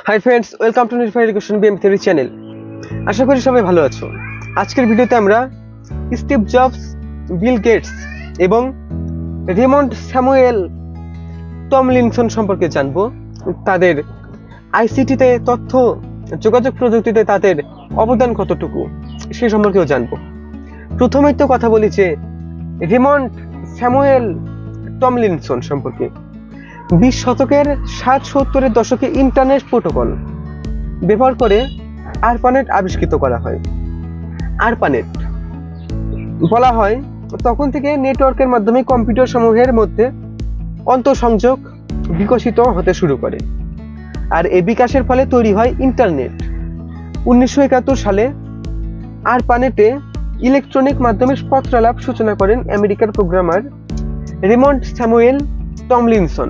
Hi friends, welcome to নির্ভয় education BM theory channel. আশা করি সবাই ভালো আছো। আজকের ভিডিওতে আমরা স্টিভ জবস, বিল গেটস এবং রেমন্ড স্যামুয়েল টমলিনসন সম্পর্কে জানবো। তাদের আইসিটিতে তথ্য যোগাযোগ প্রযুক্তিতে তাদের অবদান কতটুকু সে সম্পর্কেও জানবো। প্রথমেই তো কথা বলি যে রেমন্ড স্যামুয়েল টমলিনসন সম্পর্কে। 20 শতকের 60-70-এর দশকে ইন্টারনেট প্রোটোকল ব্যবহার করে আরপানেট আবিষ্কৃত করা হয়। আরপানেট বলা হয় তখন থেকে নেটওয়ার্কের মাধ্যমে কম্পিউটার সমূহের মধ্যে আন্তঃসংযোগ বিকশিত হতে শুরু করে, আর এই বিকাশের ফলে তৈরি হয় ইন্টারনেট। 1971 সালে আরপানেটে ইলেকট্রনিক মাধ্যমে পত্রালাপ সূচনা করেন আমেরিকার programmer Raymond Samuel Tomlinson.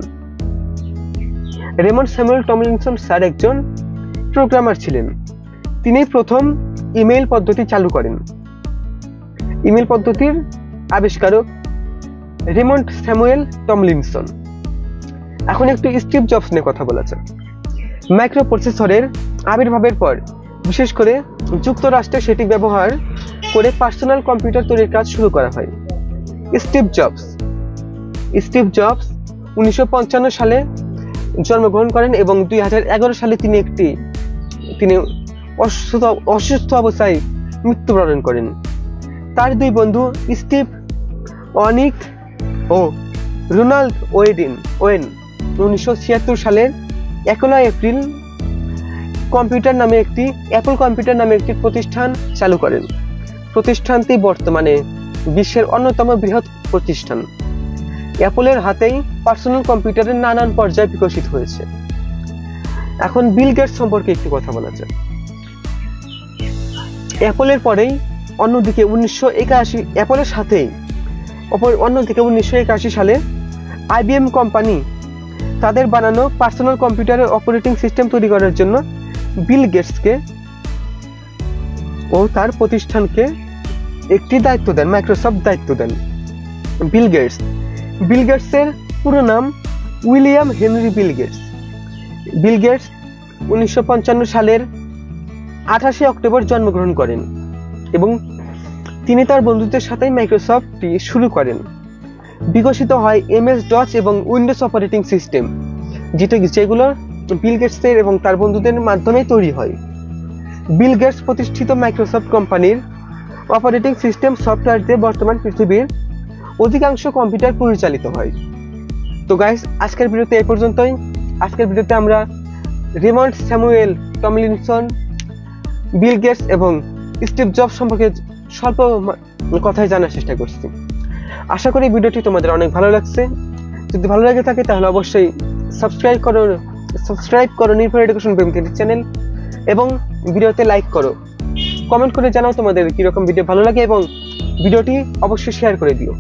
Raymond Samuel Tomlinson sir একজন প্রোগ্রামার ছিলেন। তিনি প্রথম ইমেইল পদ্ধতি চালু করেন। ইমেইল পদ্ধতির আবিষ্কারক রেমন্ড স্যামুয়েল টমলিনসন। এখন একটু স্টিভ জবস নিয়ে কথা বলা যাক। মাইক্রো প্রসেসরের আবির্ভাবের পর বিশেষ করে যুক্তরাষ্ট্রে সেটি ব্যবহার করে পার্সোনাল কম্পিউটার তৈরির কাজ শুরু করা হয়। স্টিভ জবস 1955 সালে জন্মগ্রহণ করেন এবং 2011 সালে তিনি অসুস্থ অবস্থায় মৃত্যুবরণ করেন। তার দুই বন্ধু স্টিভ ওয়ানিক ও রোনাল্ড ওয়েন 1976 সালের 1 এপ্রিল অ্যাপল কম্পিউটার নামে একটি প্রতিষ্ঠান চালু করেন। প্রতিষ্ঠানটি বর্তমানে বিশ্বের অন্যতম বৃহৎ প্রতিষ্ঠান। অ্যাপলের হাতেই পার্সোনাল কম্পিউটারের নানান পর্যায়ে বিকশিত হয়েছে। এখন বিল গেটস সম্পর্কে একটু কথা বলা যায়। অ্যাপলের পরেই অন্যদিকে 1981 সালে আইবিএম কোম্পানি তাদের বানানো পার্সোনাল কম্পিউটারের অপারেটিং সিস্টেম তৈরি করার জন্য বিল গেটসকে ও তার প্রতিষ্ঠানকে একটি দায়িত্ব দেন, মাইক্রোসফট দায়িত্ব দেন। বিল গেটসের পুরো নাম William Henry Bill Gates. Bill Gates 1955 সালের 28 অক্টোবর জন্মগ্রহণ করেন এবং তিনি তার বন্ধুদের সাথে মাইক্রোসফটটি শুরু করেন। বিকশিত হয় MS DOS এবং উইন্ডোজ অপারেটিং সিস্টেম, যেগুলো বিল গেটসের এবং তার বন্ধুদের মাধ্যমে তৈরি হয়। বিল গেটস প্রতিষ্ঠিত মাইক্রোসফট কোম্পানির অপারেটিং সিস্টেম সফটওয়্যার দিয়ে বর্তমান পৃথিবীর অধিকাংশ কম্পিউটার পরিচালিত হয়। তো গাইস, আজকের ভিডিওতে এই পর্যন্তই। আজকের ভিডিওতে আমরা Raymond Samuel Tomlinson, Bill Gates এবং স্টিভ জবস সম্পর্কে স্বল্প কথাই জানার চেষ্টা করছি। আশা করি ভিডিওটি তোমাদের অনেক ভালো লাগছে। যদি ভালো লাগে থাকে তাহলে অবশ্যই সাবস্ক্রাইব করো নির্ভয় এডুকেশন বিএম থিওরি চ্যানেল এবং ভিডিওতে লাইক করো। কমেন্ট করে জানাও তোমাদের কিরকম ভিডিও ভালো লাগে এবং ভিডিওটি অবশ্যই শেয়ার করে দিও।